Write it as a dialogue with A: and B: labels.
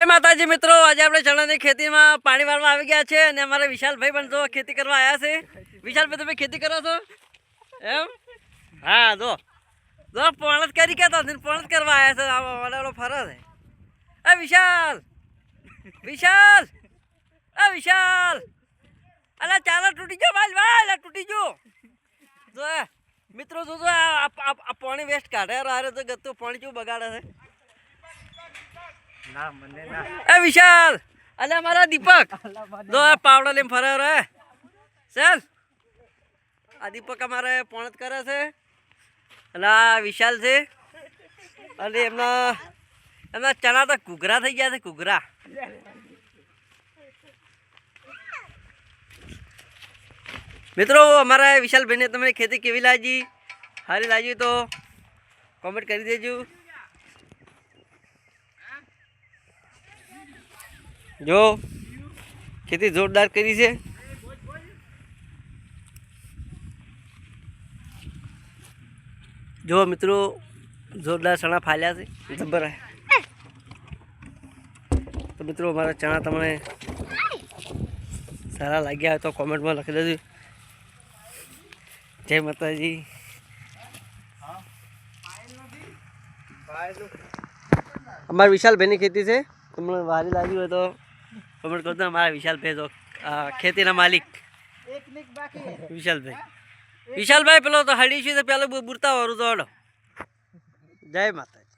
A: માતાજી મિત્રો, આજે આપણે ચણાની ખેતીમાં પાણી વાળવા આવી ગયા છે અને અમારા વિશાલભાઈ પણ જો ખેતી કરવા આવ્યા છે. વિશાલભાઈ, તમે ખેતી કરો છો એમ? હા, જો પોણત કરી કેતા પોણત કરવા આવ્યા છે. વડાડો ફરે છે. એ વિશાલ, વિશાલ, એ વિશાલ, અલા ચાલો તૂટી ગયો ભાઈ, ભાઈ તૂટી ગયો. જો મિત્રો જોજો આ પાણી વેસ્ટ કાઢે અરે તો ગતું પાણી કેવું બગાડે છે. ના મને ના. એ વિશાલ, અલે અમારા દીપક જો પાવડો લઈને ફરે રે. ચાલ, આ દીપક અમારે પોણત કરે છે અને આ વિશાલ છે અને એમના ચણા તો ઘૂઘરા થઈ ગયા છે. ઘૂઘરા મિત્રો, અમારા વિશાલભાઈને તમને ખેતી કેવી લાગી? સારી લાગી તો કોમેન્ટ કરી દેજો. જો ખેતી જોરદાર કરી છે. જો મિત્રો, જોરદાર ચણા ફાલ્યા છે. જબર. તો મિત્રો, અમારા ચણા તમને સારા લાગ્યા હોય તો કોમેન્ટમાં લખી દેજો. જય માતાજી. અમારા વિશાલભાઈની ખેતી છે. તમને સારી લાગી હોય તો કોમેન્ટ કરજો. અમારા વિશાલભાઈ તો ખેતીના માલિક વિશાલભાઈ પેલો તો હડી છે પેલો બુરતા વાળું તો. જય માતાજી.